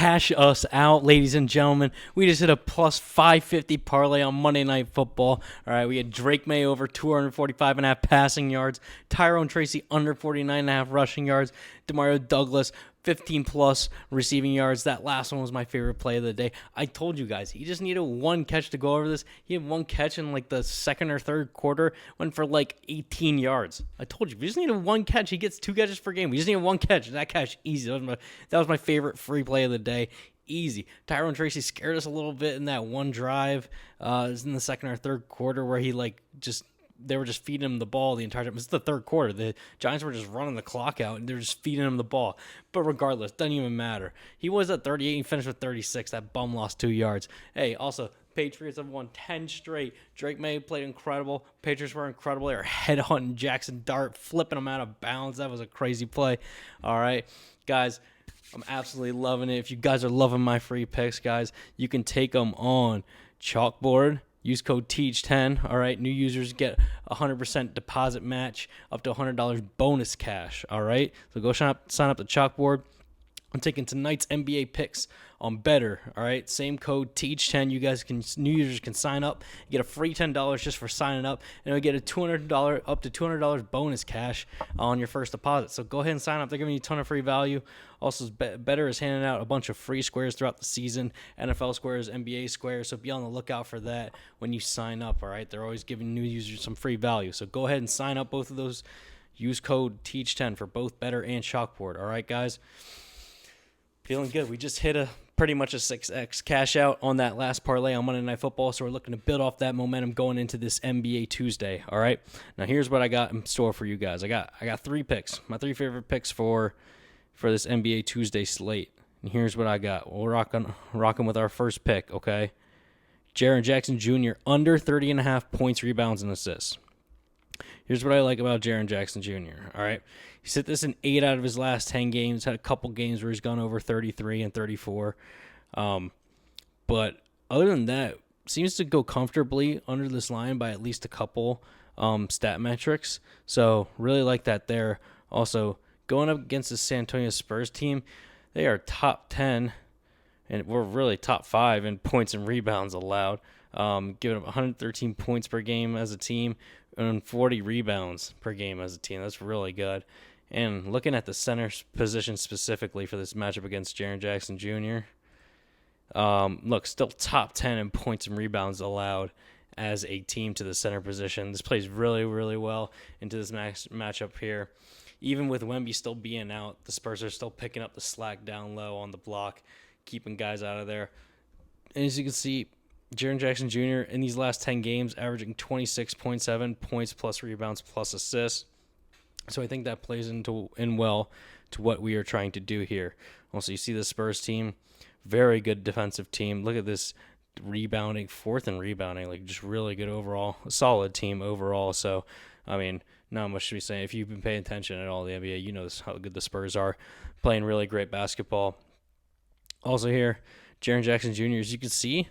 cash us out, ladies and gentlemen. We just hit a plus 550 parlay on Monday Night Football. All right, we had Drake May over 245.5 passing yards, Tyrone Tracy under 49.5 rushing yards, Demario Douglas 15-plus receiving yards. That last one was my favorite play of the day. I told you guys, he just needed one catch to go over this. He had one catch in like the second or third quarter, went for like 18 yards. I told you, we just needed one catch. He gets 2 catches per game. We just needed one catch. That catch, easy. That was my favorite free play of the day. Easy. Tyrone Tracy scared us a little bit in that one drive. It was in the second or third quarter where he they were just feeding him the ball the entire time. It's the third quarter. The Giants were just running the clock out, and they were just feeding him the ball. But regardless, doesn't even matter. He was at 38. He finished with 36. That bum lost 2 yards. Hey, also, Patriots have won 10 straight. Drake May played incredible. Patriots were incredible. They were headhunting Jackson Dart, flipping him out of bounds. That was a crazy play. All right, guys, I'm absolutely loving it. If you guys are loving my free picks, guys, you can take them on Chalkboard. Use code TEACH10, all right? New users get 100% deposit match up to $100 bonus cash, all right? So go sign up to Chalkboard. I'm taking tonight's NBA picks on Betr, all right? Same code TEACH10. You guys new users can sign up, get a free $10 just for signing up, and you'll get a $200 up to $200 bonus cash on your first deposit. So go ahead and sign up. They're giving you a ton of free value. Also, Betr is handing out a bunch of free squares throughout the season, NFL squares, NBA squares. So be on the lookout for that when you sign up, all right? They're always giving new users some free value. So go ahead and sign up both of those. Use code TEACH10 for both Betr and Chalkboard, all right, guys? Feeling good. We just hit pretty much a 6x cash out on that last parlay on Monday Night Football, so we're looking to build off that momentum going into this NBA Tuesday. All right. Now here's what I got in store for you guys. I got 3 picks. My 3 favorite picks for this NBA Tuesday slate. And here's what I got. We're rocking with our first pick. Okay. Jaren Jackson Jr. under 30.5 points, rebounds, and assists. Here's what I like about Jaren Jackson Jr., all right? He's hit this in 8 out of his last 10 games, had a couple games where he's gone over 33 and 34. But other than that, seems to go comfortably under this line by at least a couple stat metrics. So really like that there. Also, going up against the San Antonio Spurs team, they are top 10, and we're really top 5 in points and rebounds allowed, giving up 113 points per game as a team and 40 rebounds per game as a team. That's really good. And looking at the center position specifically for this matchup against Jaren Jackson Jr., look, still top 10 in points and rebounds allowed as a team to the center position. This plays really, really well into this matchup here. Even with Wemby still being out, the Spurs are still picking up the slack down low on the block, keeping guys out of there. And as you can see, Jaren Jackson Jr. in these last 10 games averaging 26.7 points plus rebounds plus assists. So I think that plays in well to what we are trying to do here. Also, you see the Spurs team, very good defensive team. Look at this rebounding, 4th in rebounding, like just really good overall, a solid team overall. So, I mean, not much to be saying. If you've been paying attention at all the NBA, you know how good the Spurs are, playing really great basketball. Also here, Jaren Jackson Jr., as you can see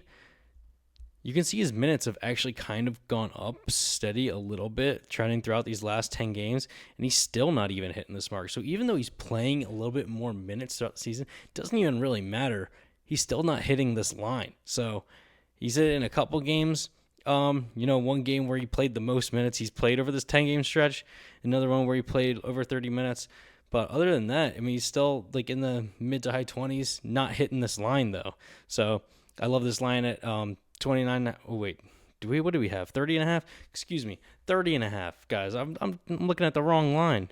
his minutes have actually kind of gone up steady a little bit, trending throughout these last 10 games, and he's still not even hitting this mark. So even though he's playing a little bit more minutes throughout the season, it doesn't even really matter. He's still not hitting this line. So he's hit it in a couple games. One game where he played the most minutes he's played over this 10-game stretch, another one where he played over 30 minutes. But other than that, I mean, he's still like in the mid to high 20s, not hitting this line though. So I love this line at 29. Oh wait, what do we have? 30.5? Excuse me, 30.5, guys. I'm looking at the wrong line.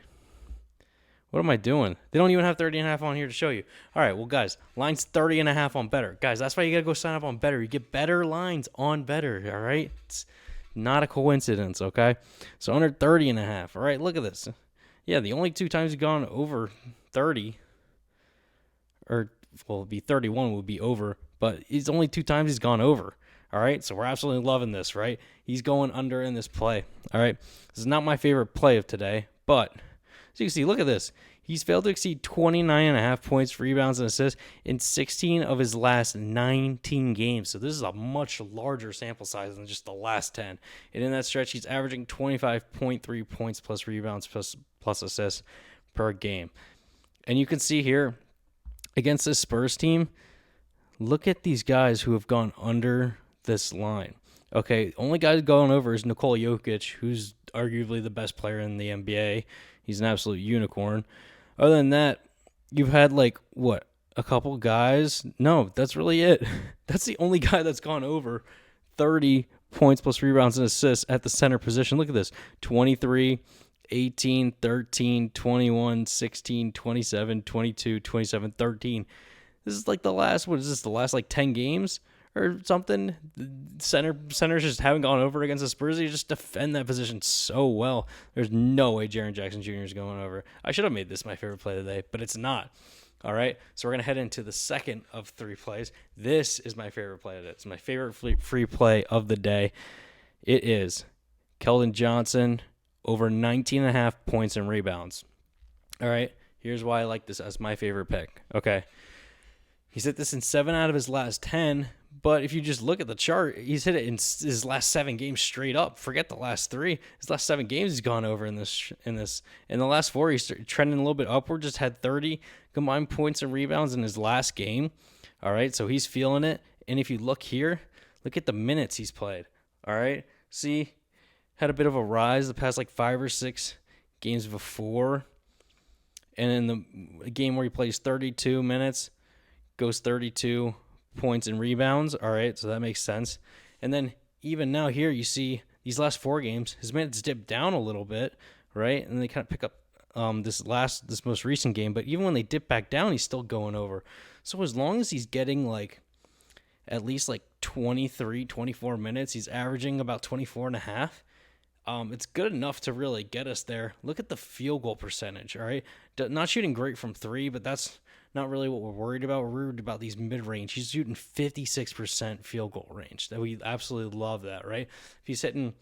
What am I doing? They don't even have 30.5 on here to show you. All right, well, guys, line's 30.5 on Betr. Guys, that's why you got to go sign up on Betr. You get better lines on Betr, all right? It's not a coincidence, okay? So under 30.5, all right? Look at this. Yeah, the only 2 times he's gone over 30, or, well, it'd be 31 would be over, but it's only 2 times he's gone over, all right? So we're absolutely loving this, right? He's going under in this play, all right? This is not my favorite play of today, but as you can see, look at this. He's failed to exceed 29.5 points, rebounds, and assists in 16 of his last 19 games. So this is a much larger sample size than just the last 10. And in that stretch, he's averaging 25.3 points plus rebounds plus assists per game. And you can see here, against this Spurs team, look at these guys who have gone under this line. Okay, only guy going over is Nikola Jokic, who's arguably the best player in the NBA. He's an absolute unicorn. Other than that, you've had a couple guys. No, that's really it. That's the only guy that's gone over 30 points plus rebounds and assists at the center position. Look at this. 23, 18, 13, 21, 16, 27, 22, 27, 13. This is like the last, the last 10 games or something? Centers just haven't gone over against the Spurs. You just defend that position so well. There's no way Jaren Jackson Jr. is going over. I should have made this my favorite play today, but it's not. All right, so we're going to head into the second of 3 plays. This is my favorite play today. It's my favorite free play of the day. It is Keldon Johnson over 19.5 points and rebounds. All right, here's why I like this as my favorite pick. Okay, he's hit this in 7 out of his last 10, but if you just look at the chart, he's hit it in his last 7 games straight up. Forget the last 3. His last 7 games he's gone over in this. In the last 4, he's trending a little bit upward. Just had 30 combined points and rebounds in his last game. All right, so he's feeling it. And if you look here, look at the minutes he's played. All right, see, had a bit of a rise the past 5 or 6 games before. And in the game where he plays 32 minutes, goes 32 points and rebounds. All right, so that makes sense. And then even now here, you see these last 4 games, his minutes dip down a little bit, right? And they kind of pick up this most recent game. But even when they dip back down, he's still going over. So as long as he's getting at least 23, 24 minutes, he's averaging about 24 and a half. It's good enough to really get us there. Look at the field goal percentage, all right? Not shooting great from 3, but that's not really what we're worried about. We're worried about these mid-range. He's shooting 56% field goal range. That we absolutely love that, right? If he's hitting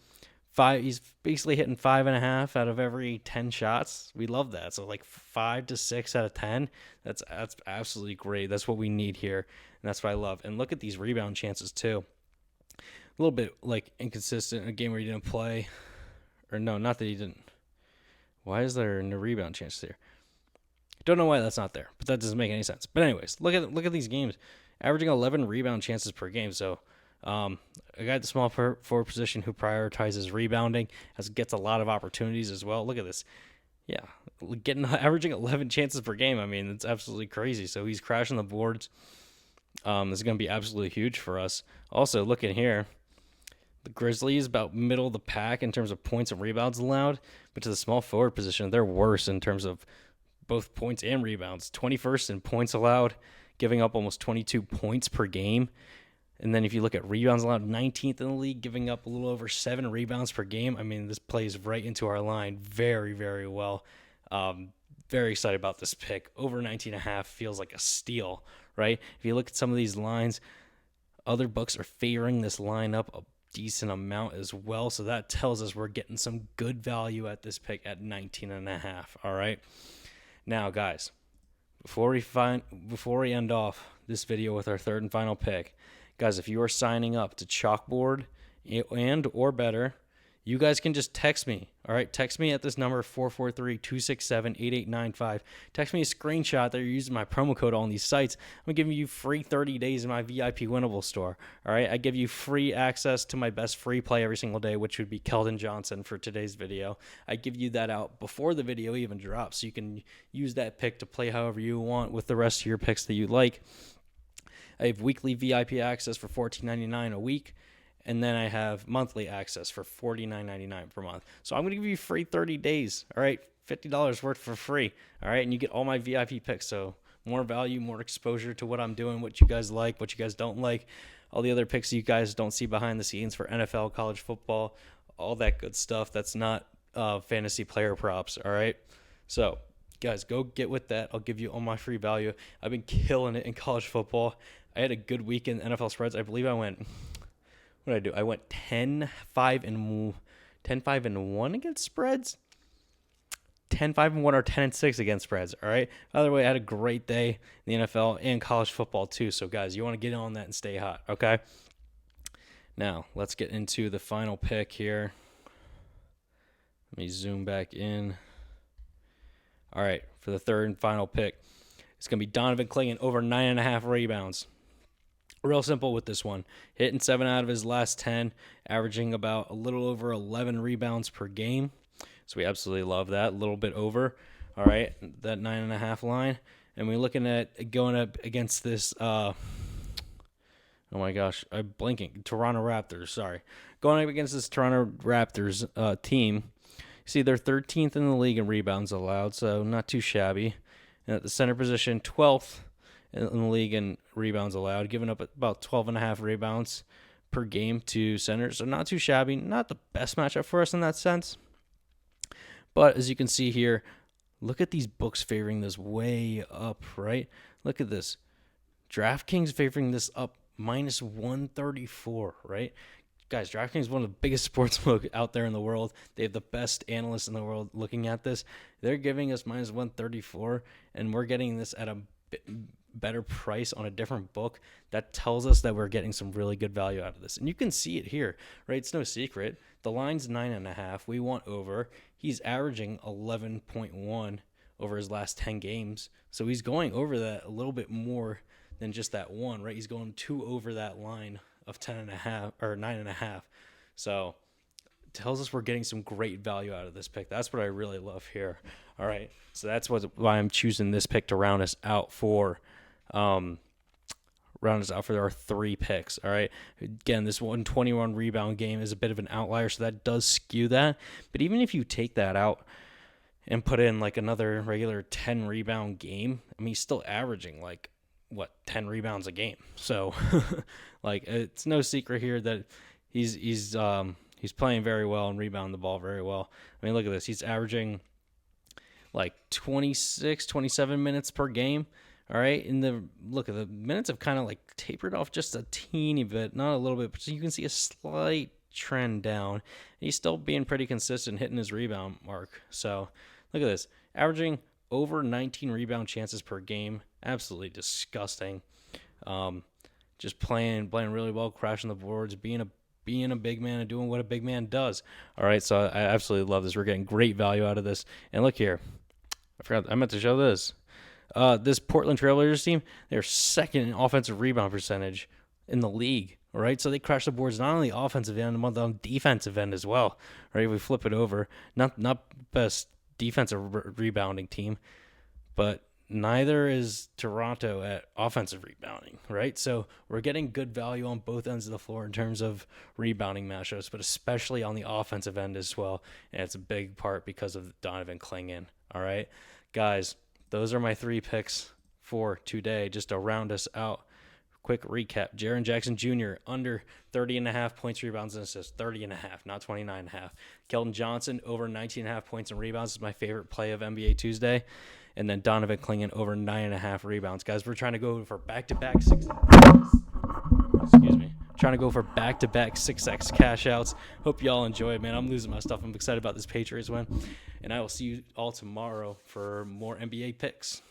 5, he's basically hitting 5.5 out of every 10 shots. We love that. So 5 to 6 out of 10. That's absolutely great. That's what we need here, and that's what I love. And look at these rebound chances too. A little bit inconsistent. A game where he didn't play. Or no, not that he didn't. Why is there no rebound chances here? Don't know why that's not there, but that doesn't make any sense. But anyways, look at these games, averaging 11 rebound chances per game. So a guy at the small forward position who prioritizes rebounding gets a lot of opportunities as well. Look at this. Yeah, averaging 11 chances per game. I mean, it's absolutely crazy. So he's crashing the boards. This is going to be absolutely huge for us. Also, look in here. The Grizzlies about middle of the pack in terms of points and rebounds allowed, but to the small forward position, they're worse in terms of both points and rebounds. 21st in points allowed, giving up almost 22 points per game. And then if you look at rebounds allowed, 19th in the league, giving up a little over 7 rebounds per game. I mean, this plays right into our line very, very well. Very excited about this pick. Over 19.5 feels like a steal, right? If you look at some of these lines, other books are favoring this line up a decent amount as well. So that tells us we're getting some good value at this pick at 19.5. All right. Now, guys, before we end off this video with our third and final pick, guys, if you are signing up to Chalkboard and or Betr, you guys can just text me, all right? Text me at this number, 443-267-8895. Text me a screenshot that you're using my promo code on these sites. I'm giving you free 30 days in my VIP winnable store, all right? I give you free access to my best free play every single day, which would be Keldon Johnson for today's video. I give you that out before the video even drops, so you can use that pick to play however you want with the rest of your picks that you like. I have weekly VIP access for $14.99 a week. And then I have monthly access for $49.99 per month. So I'm going to give you free 30 days, all right? $50 worth for free, all right? And you get all my VIP picks. So more value, more exposure to what I'm doing, what you guys like, what you guys don't like, all the other picks you guys don't see behind the scenes for NFL, college football, all that good stuff. That's not fantasy player props, all right? So, guys, go get with that. I'll give you all my free value. I've been killing it in college football. I had a good week in NFL spreads. I believe I went... What did I do? I went 10-5-1 against spreads. 10-5-1 or 10-6 against spreads. All right. By the way, I had a great day in the NFL and college football too. So guys, you want to get on that and stay hot. Okay. Now let's get into the final pick here. Let me zoom back in. All right, for the third and final pick. It's going to be Donovan Clingan over 9.5 rebounds. Real simple with this one. Hitting 7 out of his last 10, averaging about a little over 11 rebounds per game. So we absolutely love that. A little bit over. All right, that 9.5 line. And we're looking at going up against this, oh my gosh, I'm blanking. Toronto Raptors, sorry. Going up against this Toronto Raptors team. See, they're 13th in the league in rebounds allowed, so not too shabby. And at the center position, 12th in the league in rebounds allowed, giving up about 12.5 rebounds per game to centers. So not too shabby. Not the best matchup for us in that sense. But as you can see here, look at these books favoring this way up, right? Look at this. DraftKings favoring this up minus 134, right? Guys, DraftKings is one of the biggest sportsbook out there in the world. They have the best analysts in the world looking at this. They're giving us minus 134, and we're getting this at a better price on a different book. That tells us that we're getting some really good value out of this. And you can see it here, right? It's no secret. The line's 9.5. We want over. He's averaging 11.1 over his last 10 games. So he's going over that a little bit more than just that one, right? He's going 2 over that line of 10.5 or 9.5. So it tells us we're getting some great value out of this pick. That's what I really love here. All right. So that's why I'm choosing this pick to round us out for our 3 picks. All right. Again, this 121 rebound game is a bit of an outlier, so that does skew that. But even if you take that out and put in like another regular 10 rebound game, I mean, he's still averaging 10 rebounds a game. So like, it's no secret here that he's playing very well and rebounding the ball very well. I mean, look at this. He's averaging like 26, 27 minutes per game. All right. The minutes have kind of like tapered off just a teeny bit, not a little bit, but you can see a slight trend down. He's still being pretty consistent, hitting his rebound mark. So look at this, averaging over 19 rebound chances per game. Absolutely disgusting. Just playing really well, crashing the boards, being a big man and doing what a big man does. All right, so I absolutely love this. We're getting great value out of this. And look here, I meant to show this. This Portland Trailblazers team, they're second in offensive rebound percentage in the league. All right, so they crash the boards not on the offensive end, but on the defensive end as well. All right, we flip it over. Not best defensive rebounding team, but neither is Toronto at offensive rebounding, right? So we're getting good value on both ends of the floor in terms of rebounding matchups, but especially on the offensive end as well. And it's a big part because of Donovan Clingan. All right, guys, those are my 3 picks for today, just to round us out. Quick recap. Jaren Jackson Jr. under 30.5 points, rebounds, and assists. 30.5, not 29.5. Keldon Johnson over 19.5 points and rebounds is my favorite play of NBA Tuesday. And then Donovan Clingan over 9.5 rebounds. Guys, we're trying to go for back-to-back 6x cash outs. Hope y'all enjoy it, man. I'm losing my stuff. I'm excited about this Patriots win. And I will see you all tomorrow for more NBA picks.